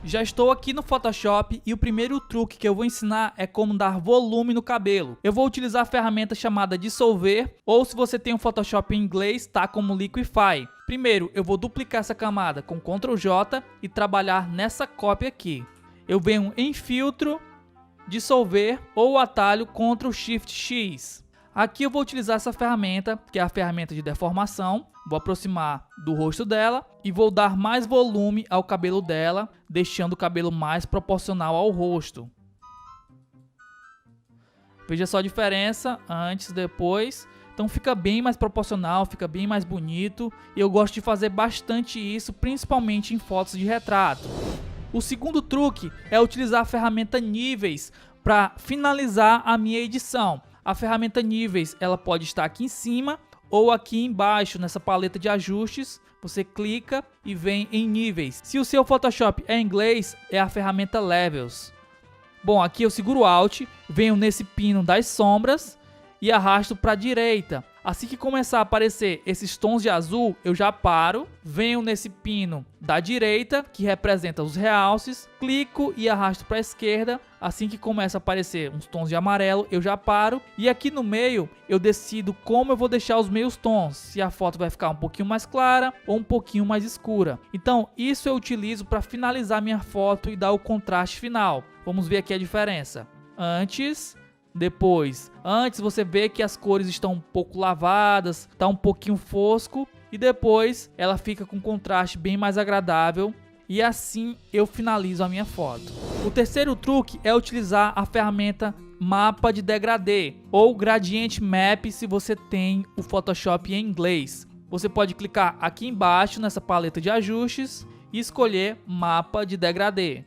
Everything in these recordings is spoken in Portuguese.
Já estou aqui no Photoshop e o primeiro truque que eu vou ensinar é como dar volume no cabelo. Eu vou utilizar a ferramenta chamada dissolver, ou se você tem um Photoshop em inglês, tá como Liquify. Primeiro, eu vou duplicar essa camada com Ctrl J e trabalhar nessa cópia aqui. Eu venho em filtro, dissolver ou o atalho Ctrl Shift X. Aqui eu vou utilizar essa ferramenta, que é a ferramenta de deformação. Vou aproximar do rosto dela e vou dar mais volume ao cabelo dela, deixando o cabelo mais proporcional ao rosto. Veja só a diferença antes e depois. Então fica bem mais proporcional, fica bem mais bonito. E eu gosto de fazer bastante isso, principalmente em fotos de retrato. O segundo truque é utilizar a ferramenta níveis para finalizar a minha edição. A ferramenta níveis, ela pode estar aqui em cima ou aqui embaixo nessa paleta de ajustes. Você clica e vem em níveis. Se o seu Photoshop é em inglês, é a ferramenta Levels. Bom, aqui eu seguro Alt, venho nesse pino das sombras e arrasto para a direita. Assim que começar a aparecer esses tons de azul, eu já paro, venho nesse pino da direita, que representa os realces, clico e arrasto para a esquerda. Assim que começa a aparecer uns tons de amarelo, eu já paro. E aqui no meio, eu decido como eu vou deixar os meus tons. Se a foto vai ficar um pouquinho mais clara ou um pouquinho mais escura. Então, isso eu utilizo para finalizar minha foto e dar o contraste final. Vamos ver aqui a diferença. Depois, antes você vê que as cores estão um pouco lavadas, tá um pouquinho fosco, e depois ela fica com um contraste bem mais agradável, e assim eu finalizo a minha foto. O terceiro truque é utilizar a ferramenta mapa de degradê ou Gradient Map se você tem o Photoshop em inglês. Você pode clicar aqui embaixo nessa paleta de ajustes e escolher mapa de degradê.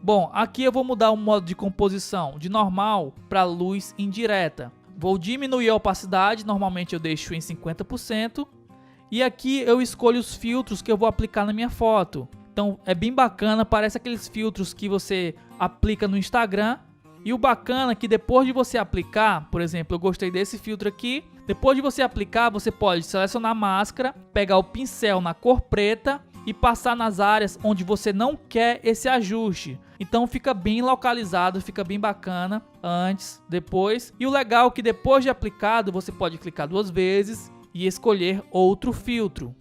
Bom, aqui eu vou mudar o modo de composição de normal para luz indireta. Vou diminuir a opacidade, normalmente eu deixo em 50%. E aqui eu escolho os filtros que eu vou aplicar na minha foto. Então é bem bacana, parece aqueles filtros que você aplica no Instagram. E o bacana é que depois de você aplicar, por exemplo, eu gostei desse filtro aqui. Depois de você aplicar, você pode selecionar a máscara, pegar o pincel na cor preta e passar nas áreas onde você não quer esse ajuste. Então fica bem localizado, fica bem bacana, antes, depois. E o legal é que depois de aplicado, você pode clicar 2 vezes e escolher outro filtro.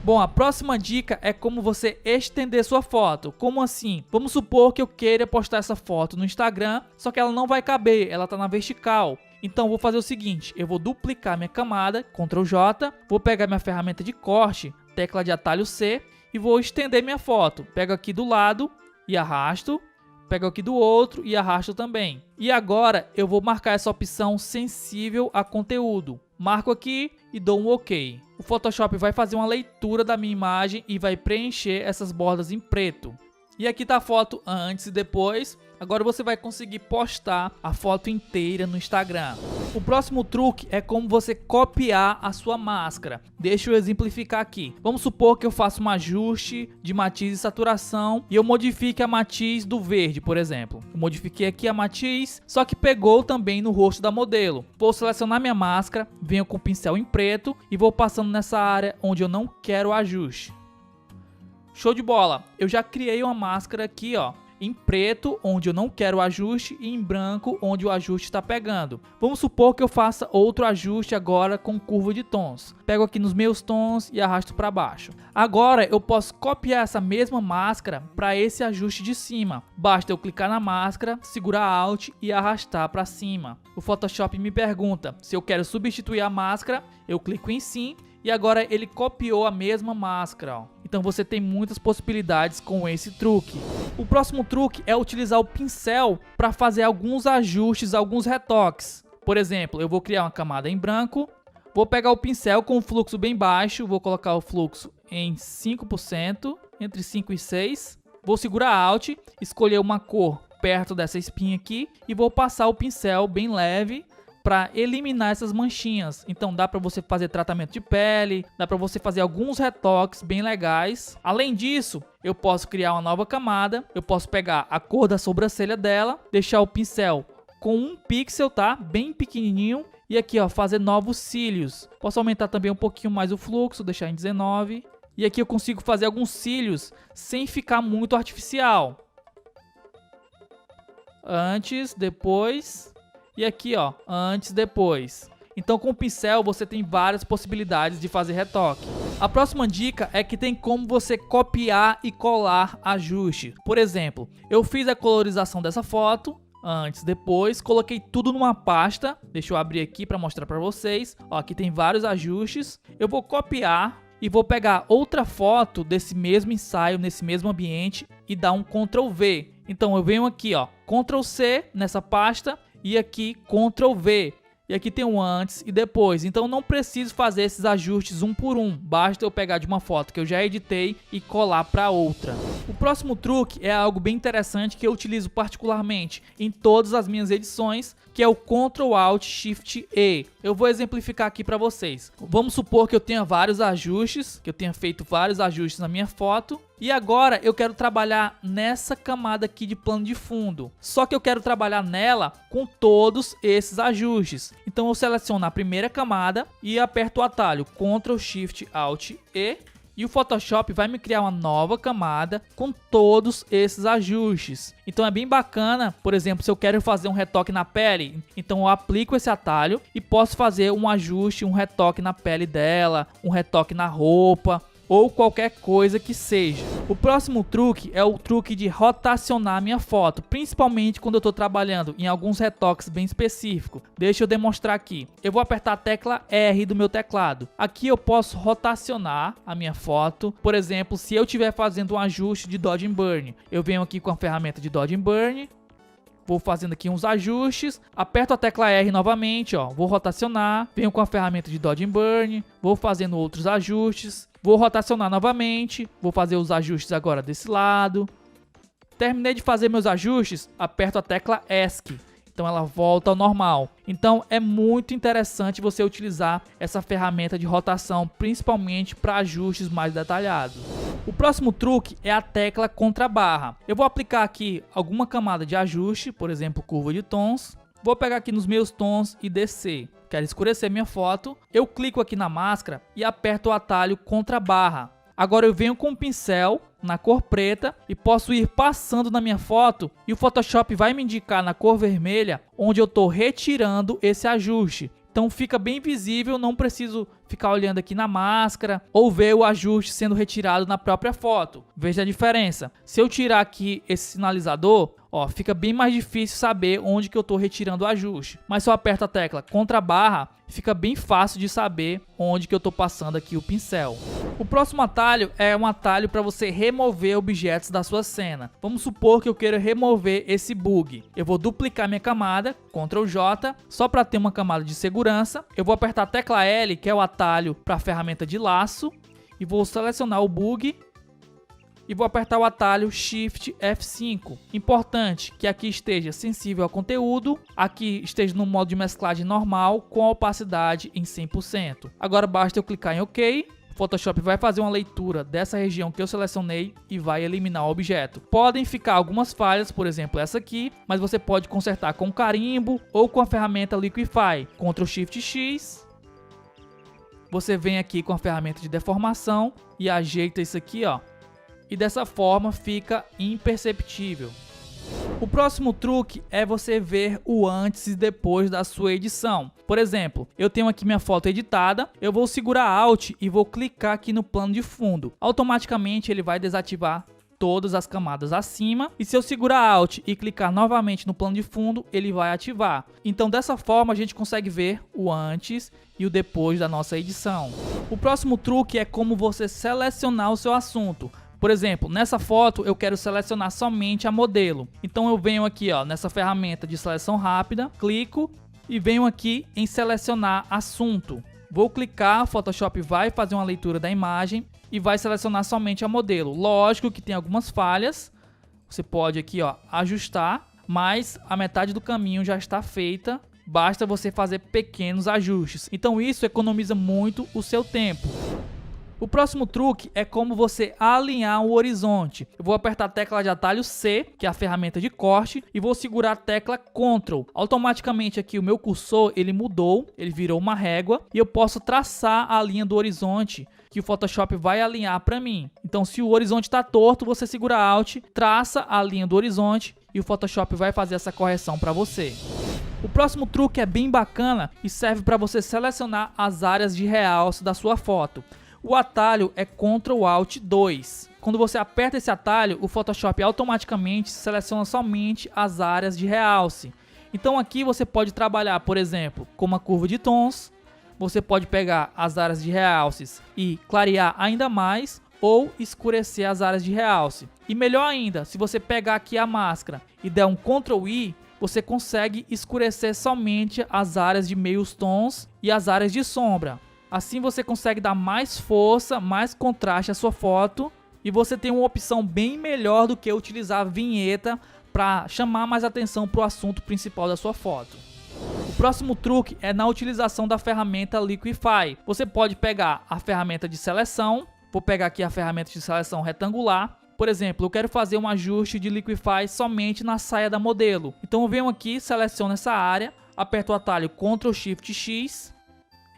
Bom, a próxima dica é como você estender sua foto. Como assim? Vamos supor que eu queira postar essa foto no Instagram, só que ela não vai caber, ela está na vertical. Então vou fazer o seguinte, eu vou duplicar minha camada, Ctrl J, vou pegar minha ferramenta de corte, tecla de atalho C, e vou estender minha foto. Pego aqui do lado e arrasto, pego aqui do outro e arrasto também. E agora eu vou marcar essa opção sensível a conteúdo. Marco aqui e dou um OK. O Photoshop vai fazer uma leitura da minha imagem e vai preencher essas bordas em preto. E aqui está a foto antes e depois. Agora você vai conseguir postar a foto inteira no Instagram. O próximo truque é como você copiar a sua máscara. Deixa eu exemplificar aqui. Vamos supor que eu faça um ajuste de matiz e saturação e eu modifique a matiz do verde, por exemplo. Eu modifiquei aqui a matiz, só que pegou também no rosto da modelo. Vou selecionar minha máscara, venho com o pincel em preto e vou passando nessa área onde eu não quero o ajuste. Show de bola! Eu já criei uma máscara aqui, ó, em preto, onde eu não quero o ajuste, e em branco, onde o ajuste está pegando. Vamos supor que eu faça outro ajuste agora com curva de tons. Pego aqui nos meus tons e arrasto para baixo. Agora eu posso copiar essa mesma máscara para esse ajuste de cima. Basta eu clicar na máscara, segurar Alt e arrastar para cima. O Photoshop me pergunta se eu quero substituir a máscara, eu clico em sim. E agora ele copiou a mesma máscara, ó. Então você tem muitas possibilidades com esse truque. O próximo truque é utilizar o pincel para fazer alguns ajustes, alguns retoques. Por exemplo, eu vou criar uma camada em branco, vou pegar o pincel com o fluxo bem baixo, vou colocar o fluxo em 5%, entre 5 e 6. Vou segurar Alt, escolher uma cor perto dessa espinha aqui e vou passar o pincel bem leve para eliminar essas manchinhas. Então dá para você fazer tratamento de pele, dá para você fazer alguns retoques bem legais. Além disso, eu posso criar uma nova camada, eu posso pegar a cor da sobrancelha dela, deixar o pincel com 1 pixel, tá? Bem pequenininho. E aqui, ó, fazer novos cílios. Posso aumentar também um pouquinho mais o fluxo, deixar em 19. E aqui eu consigo fazer alguns cílios sem ficar muito artificial. Antes, depois. E aqui, ó, antes, depois. Então com o pincel você tem várias possibilidades de fazer retoque. A próxima dica é que tem como você copiar e colar ajuste. Por exemplo, eu fiz a colorização dessa foto, antes, depois, coloquei tudo numa pasta. Deixa eu abrir aqui para mostrar para vocês. Ó, aqui tem vários ajustes. Eu vou copiar e vou pegar outra foto desse mesmo ensaio, nesse mesmo ambiente e dar um Ctrl V. Então eu venho aqui, ó, Ctrl C nessa pasta e aqui Ctrl V. E aqui tem um antes e depois, então não preciso fazer esses ajustes um por um, basta eu pegar de uma foto que eu já editei e colar para outra. O próximo truque é algo bem interessante que eu utilizo particularmente em todas as minhas edições, que é o Ctrl Alt Shift E. Eu vou exemplificar aqui para vocês. Vamos supor que eu tenha vários ajustes, que eu tenha feito vários ajustes na minha foto. E agora eu quero trabalhar nessa camada aqui de plano de fundo. Só que eu quero trabalhar nela com todos esses ajustes. Então eu seleciono a primeira camada e aperto o atalho Ctrl Shift Alt E. E o Photoshop vai me criar uma nova camada com todos esses ajustes. Então é bem bacana, por exemplo, se eu quero fazer um retoque na pele, então eu aplico esse atalho e posso fazer um ajuste, um retoque na pele dela, um retoque na roupa, ou qualquer coisa que seja. O próximo truque é o truque de rotacionar minha foto, principalmente quando eu estou trabalhando em alguns retoques bem específicos. Deixa eu demonstrar aqui. Eu vou apertar a tecla R do meu teclado. Aqui eu posso rotacionar a minha foto. Por exemplo, se eu estiver fazendo um ajuste de Dodge and Burn, eu venho aqui com a ferramenta de Dodge and Burn. Vou fazendo aqui uns ajustes, aperto a tecla R novamente, ó, vou rotacionar, venho com a ferramenta de Dodge and Burn, vou fazendo outros ajustes, vou rotacionar novamente, vou fazer os ajustes agora desse lado. Terminei de fazer meus ajustes, aperto a tecla ESC. Então ela volta ao normal. Então é muito interessante você utilizar essa ferramenta de rotação, principalmente para ajustes mais detalhados. O próximo truque é a tecla contrabarra. Eu vou aplicar aqui alguma camada de ajuste, por exemplo, curva de tons. Vou pegar aqui nos meus tons e descer. Quero escurecer minha foto. Eu clico aqui na máscara e aperto o atalho contrabarra. Agora eu venho com o pincel na cor preta e posso ir passando na minha foto e o Photoshop vai me indicar na cor vermelha onde eu estou retirando esse ajuste. Então fica bem visível, não preciso ficar olhando aqui na máscara ou ver o ajuste sendo retirado na própria foto. Veja a diferença. Se eu tirar aqui esse sinalizador, ó, fica bem mais difícil saber onde que eu estou retirando o ajuste. Mas se eu aperto a tecla contrabarra, fica bem fácil de saber onde que eu estou passando aqui o pincel. O próximo atalho é um atalho para você remover objetos da sua cena. Vamos supor que eu queira remover esse bug. Eu vou duplicar minha camada, Ctrl J, só para ter uma camada de segurança. Eu vou apertar a tecla L, que é o atalho para a ferramenta de laço, e vou selecionar o bug. E vou apertar o atalho Shift F5. Importante que aqui esteja sensível ao conteúdo, aqui esteja no modo de mesclagem normal com a opacidade em 100%. Agora basta eu clicar em OK. O Photoshop vai fazer uma leitura dessa região que eu selecionei e vai eliminar o objeto. Podem ficar algumas falhas, por exemplo essa aqui, mas você pode consertar com carimbo ou com a ferramenta Liquify. Ctrl Shift X. Você vem aqui com a ferramenta de deformação e ajeita isso aqui, ó. E dessa forma fica imperceptível. O próximo truque é você ver o antes e depois da sua edição. Por exemplo, eu tenho aqui minha foto editada, eu vou segurar Alt e vou clicar aqui no plano de fundo. Automaticamente ele vai desativar todas as camadas acima, e se eu segurar Alt e clicar novamente no plano de fundo, ele vai ativar. Então dessa forma a gente consegue ver o antes e o depois da nossa edição. O próximo truque é como você selecionar o seu assunto. Por exemplo, nessa foto eu quero selecionar somente a modelo. Então eu venho aqui, ó, nessa ferramenta de seleção rápida, clico e venho aqui em selecionar assunto. Vou clicar, o Photoshop vai fazer uma leitura da imagem e vai selecionar somente a modelo. Lógico que tem algumas falhas, você pode aqui, ó, ajustar, mas a metade do caminho já está feita. Basta você fazer pequenos ajustes. Então isso economiza muito o seu tempo. O próximo truque é como você alinhar o horizonte. Eu vou apertar a tecla de atalho C, que é a ferramenta de corte, e vou segurar a tecla Ctrl. Automaticamente aqui o meu cursor ele mudou, ele virou uma régua e eu posso traçar a linha do horizonte que o Photoshop vai alinhar para mim. Então, se o horizonte está torto, você segura Alt, traça a linha do horizonte e o Photoshop vai fazer essa correção para você. O próximo truque é bem bacana e serve para você selecionar as áreas de realce da sua foto. O atalho é Ctrl Alt 2. Quando você aperta esse atalho, o Photoshop automaticamente seleciona somente as áreas de realce. Então aqui você pode trabalhar, por exemplo, com uma curva de tons. Você pode pegar as áreas de realces e clarear ainda mais ou escurecer as áreas de realce. E melhor ainda, se você pegar aqui a máscara e der um Ctrl I, você consegue escurecer somente as áreas de meios tons e as áreas de sombra. Assim você consegue dar mais força, mais contraste à sua foto e você tem uma opção bem melhor do que utilizar a vinheta para chamar mais atenção para o assunto principal da sua foto. O próximo truque é na utilização da ferramenta Liquify. Você pode pegar a ferramenta de seleção, vou pegar aqui a ferramenta de seleção retangular. Por exemplo, eu quero fazer um ajuste de Liquify somente na saia da modelo. Então eu venho aqui, seleciono essa área, aperto o atalho Ctrl Shift X.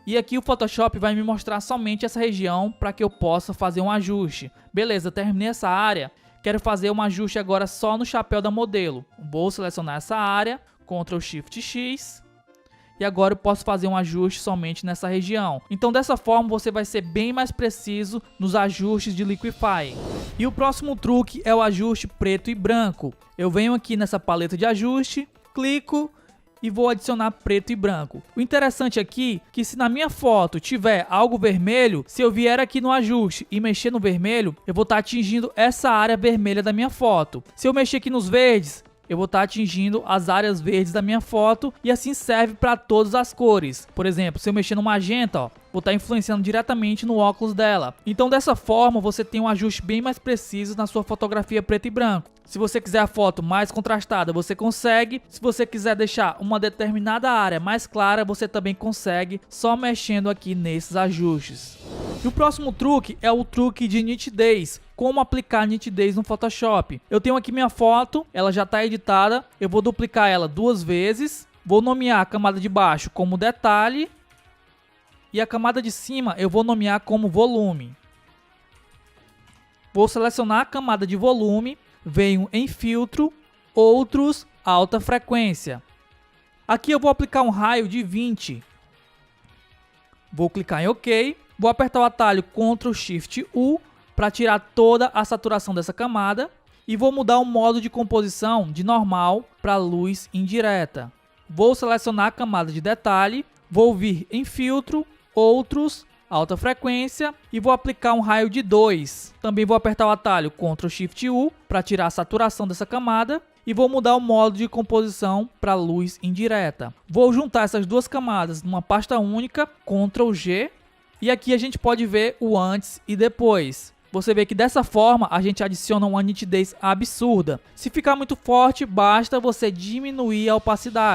E aqui o Photoshop vai me mostrar somente essa região para que eu possa fazer um ajuste. Beleza, terminei essa área. Quero fazer um ajuste agora só no chapéu da modelo. Vou selecionar essa área, Ctrl Shift X. E agora eu posso fazer um ajuste somente nessa região. Então dessa forma você vai ser bem mais preciso nos ajustes de Liquify. E o próximo truque é o ajuste preto e branco. Eu venho aqui nessa paleta de ajuste, clico e vou adicionar preto e branco. O interessante aqui é que se na minha foto tiver algo vermelho, se eu vier aqui no ajuste e mexer no vermelho, eu vou estar atingindo essa área vermelha da minha foto. Se eu mexer aqui nos verdes, eu vou estar atingindo as áreas verdes da minha foto e assim serve para todas as cores. Por exemplo, se eu mexer no magenta, ó, vou estar influenciando diretamente no óculos dela. Então dessa forma você tem um ajuste bem mais preciso na sua fotografia preto e branco. Se você quiser a foto mais contrastada, você consegue. Se você quiser deixar uma determinada área mais clara, você também consegue, só mexendo aqui nesses ajustes. E o próximo truque é o truque de nitidez. Como aplicar nitidez no Photoshop. Eu tenho aqui minha foto, ela já está editada. Eu vou duplicar ela 2 vezes. Vou nomear a camada de baixo como detalhe. E a camada de cima eu vou nomear como volume. Vou selecionar a camada de volume. Venho em filtro, outros, alta frequência. Aqui eu vou aplicar um raio de 20. Vou clicar em OK. Vou apertar o atalho Ctrl Shift U para tirar toda a saturação dessa camada. E vou mudar o modo de composição de normal para luz indireta. Vou selecionar a camada de detalhe. Vou vir em filtro, outros, alta frequência e vou aplicar um raio de 2. Também vou apertar o atalho Ctrl Shift U para tirar a saturação dessa camada e vou mudar o modo de composição para luz indireta. Vou juntar essas duas camadas numa pasta única, Ctrl G, e aqui a gente pode ver o antes e depois. Você vê que dessa forma a gente adiciona uma nitidez absurda. Se ficar muito forte, basta você diminuir a opacidade.